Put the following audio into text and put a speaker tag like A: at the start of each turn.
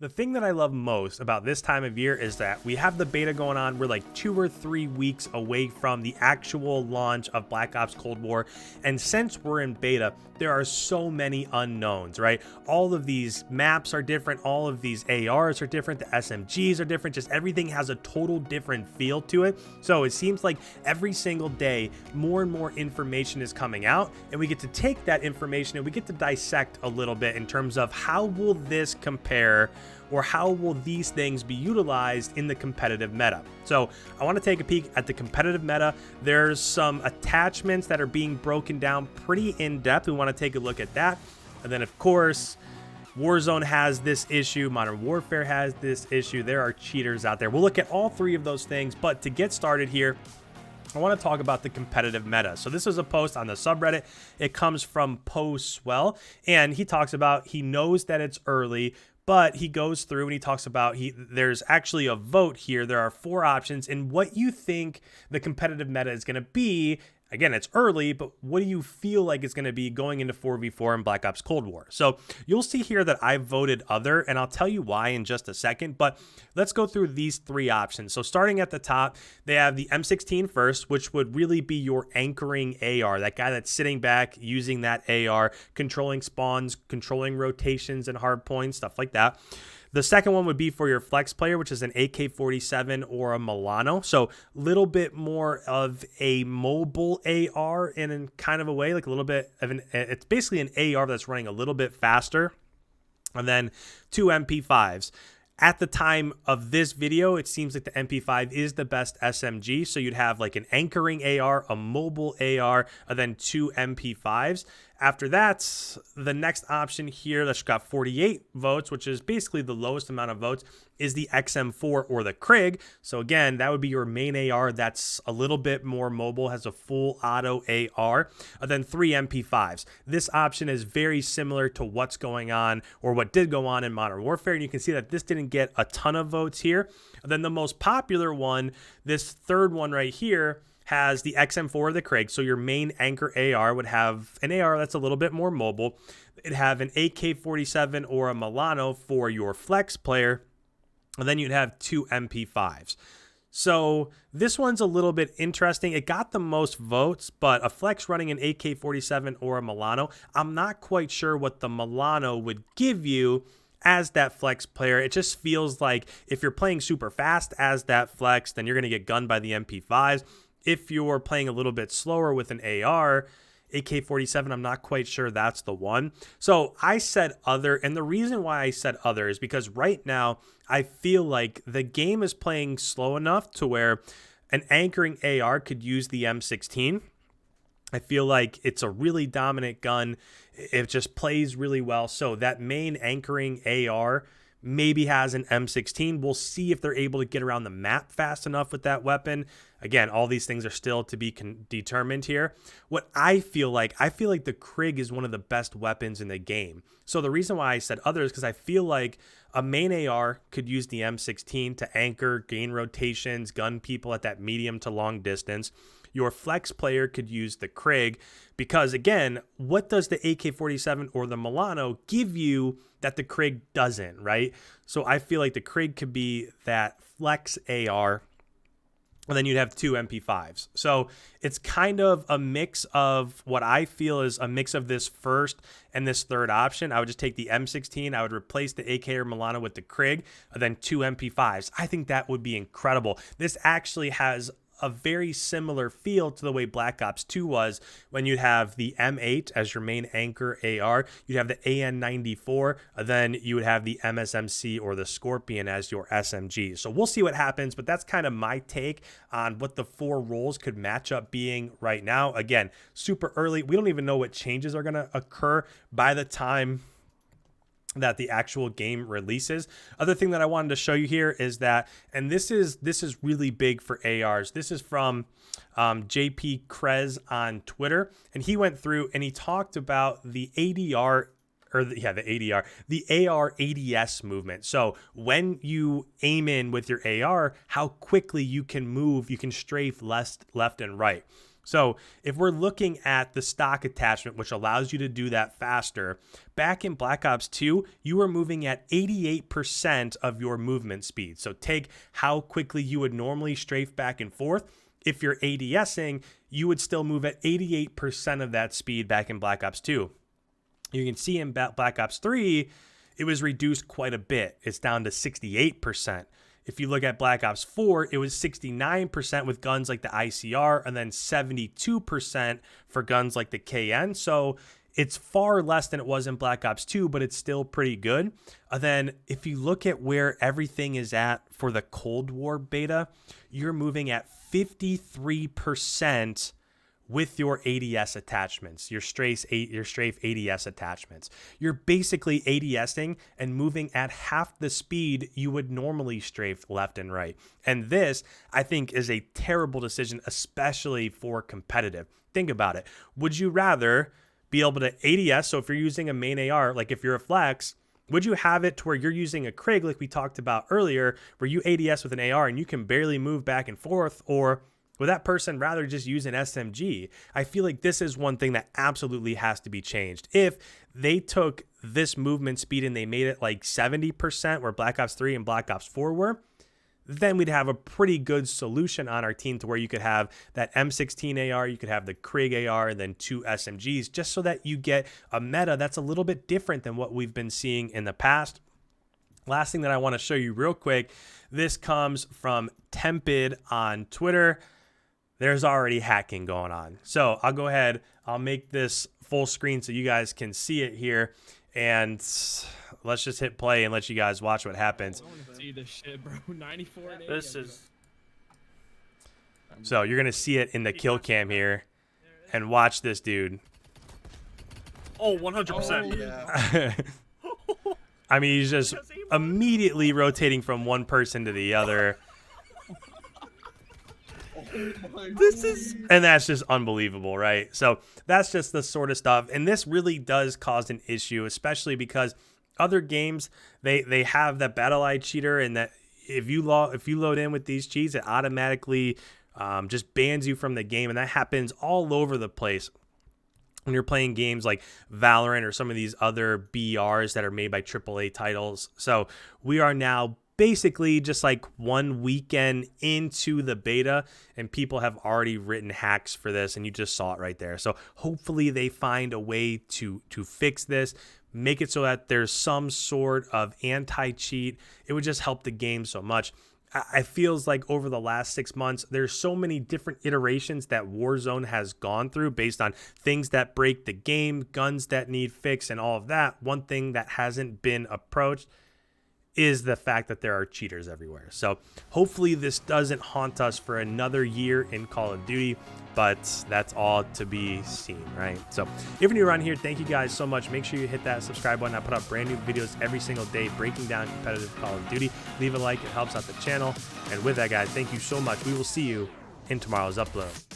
A: The thing that I love most about this time of year is that we have the beta going on. We're like 2 or 3 weeks away from the actual launch of Black Ops Cold War. And since we're in beta, there are so many unknowns, right? All of these maps are different. All of these ARs are different. The SMGs are different. Just everything has a total different feel to it. So it seems like every single day, more and more information is coming out, and we get to take that information and we get to dissect a little bit in terms of how will this compare, or how will these things be utilized in the competitive meta. So I want to take a peek at the competitive meta. There's some attachments that are being broken down pretty in depth. We want to take a look at that. And then of course, Warzone has this issue, Modern Warfare has this issue. There are cheaters out there. We'll look at all three of those things, but to get started here, I want to talk about the competitive meta. So this is a post on the subreddit. It comes from Poe Swell, and he talks about, he knows that it's early, but he goes through and he talks about there's actually a vote here. There are 4 options in what you think the competitive meta is going to be. Again, it's early, but what do you feel like it's going to be going into 4v4 in Black Ops Cold War? So you'll see here that I voted other, and I'll tell you why in just a second, but let's go through these 3 options. So starting at the top, they have the M16 first, which would really be your anchoring AR, that guy that's sitting back using that AR, controlling spawns, controlling rotations and hard points, stuff like that. The second one would be for your flex player, which is an AK-47 or a Milano. So a little bit more of a mobile AR in kind of a way, like a little bit of it's basically an AR that's running a little bit faster. And then 2 MP5s. At the time of this video, it seems like the MP5 is the best SMG. So you'd have like an anchoring AR, a mobile AR, and then 2 MP5s. After that, the next option here that's got 48 votes, which is basically the lowest amount of votes, is the XM4 or the Krig. So again, that would be your main AR that's a little bit more mobile, has a full auto AR, and then 3 MP5s. This option is very similar to what's going on, or what did go on in Modern Warfare, and you can see that this didn't get a ton of votes here. And then the most popular one, this third one right here, has the XM4 of the Krig. So your main anchor AR would have an AR that's a little bit more mobile. It'd have an AK-47 or a Milano for your flex player. And then you'd have 2 MP5s. So this one's a little bit interesting. It got the most votes, but a flex running an AK-47 or a Milano, I'm not quite sure what the Milano would give you as that flex player. It just feels like if you're playing super fast as that flex, then you're going to get gunned by the MP5s. If you're playing a little bit slower with an AR, AK-47, I'm not quite sure that's the one. So I said other, and the reason why I said other is because right now I feel like the game is playing slow enough to where an anchoring AR could use the M16. I feel like it's a really dominant gun. It just plays really well. So that main anchoring AR maybe has an M16. We'll see if they're able to get around the map fast enough with that weapon. Again, all these things are still to be determined here. What I feel like the Krig is one of the best weapons in the game. So the reason why I said other is because I feel like a main AR could use the M16 to anchor, gain rotations, gun people at that medium to long distance. Your flex player could use the Krig because, again, what does the AK-47 or the Milano give you that the Krig doesn't, right? So I feel like the Krig could be that flex AR, and then you'd have 2 MP5s. So it's kind of a mix of what I feel is a mix of this first and this third option. I would just take the M16. I would replace the AK or Milano with the Krig, and then 2 MP5s. I think that would be incredible. This actually has a very similar feel to the way Black Ops 2 was, when you'd have the M8 as your main anchor AR, you'd have the AN94, then you would have the MSMC or the Scorpion as your SMG. So we'll see what happens, but that's kind of my take on what the 4 roles could match up being right now. Again, super early. We don't even know what changes are going to occur by the time that the actual game releases. Other thing that I wanted to show you here is that, and this is really big for ARs. This is from JP Krez on Twitter, and he went through and he talked about the ADR, or the ADR, the AR ADS movement. So when you aim in with your AR, how quickly you can move, you can strafe left and right. So if we're looking at the stock attachment, which allows you to do that faster, back in Black Ops 2, you were moving at 88% of your movement speed. So take how quickly you would normally strafe back and forth. If you're ADSing, you would still move at 88% of that speed back in Black Ops 2. You can see in Black Ops 3, it was reduced quite a bit. It's down to 68%. If you look at Black Ops 4, it was 69% with guns like the ICR and then 72% for guns like the KN. So it's far less than it was in Black Ops 2, but it's still pretty good. Then if you look at where everything is at for the Cold War beta, you're moving at 53% with your ADS attachments, your strafe ADS attachments. You're basically ADSing and moving at half the speed you would normally strafe left and right. And this, I think, is a terrible decision, especially for competitive. Think about it. Would you rather be able to ADS, so if you're using a main AR, like if you're a flex, would you have it to where you're using a Krig like we talked about earlier, where you ADS with an AR and you can barely move back and forth, or would that person rather just use an SMG? I feel like this is one thing that absolutely has to be changed. If they took this movement speed and they made it like 70% where Black Ops 3 and Black Ops 4 were, then we'd have a pretty good solution on our team to where you could have that M16 AR, you could have the Krig AR, and then 2 SMGs, just so that you get a meta that's a little bit different than what we've been seeing in the past. Last thing that I want to show you real quick, this comes from Tempid on Twitter. There's already hacking going on. So I'll go ahead, I'll make this full screen so you guys can see it here, and let's just hit play and let you guys watch what happens.
B: I want to see this shit, bro. 94 and 80.
C: This is...
A: So you're going to see it in the kill cam here, and watch this dude.
C: Oh, 100%.
B: Oh, yeah.
A: I mean, he's just immediately rotating from one person to the other.
C: This is...
A: And that's just unbelievable, right? So that's just the sort of stuff. And this really does cause an issue, especially because other games, they have that battle eye cheater, and that if you load in with these cheats, it automatically just bans you from the game. And that happens all over the place when you're playing games like Valorant or some of these other BRs that are made by AAA titles. So we are now basically just like 1 weekend into the beta, and people have already written hacks for this, and you just saw it right there. So hopefully they find a way to fix this, make it so that there's some sort of anti-cheat. It would just help the game so much. I feels like over the last 6 months, there's so many different iterations that Warzone has gone through based on things that break the game, guns that need fix, and all of that. One thing that hasn't been approached is the fact that there are cheaters everywhere. So hopefully this doesn't haunt us for another year in Call of Duty, but that's all to be seen, right? So if you're new around here, thank you guys so much. Make sure you hit that subscribe button. I put up brand new videos every single day breaking down competitive Call of Duty. Leave a like, it helps out the channel. And with that, guys, thank you so much. We will see you in tomorrow's upload.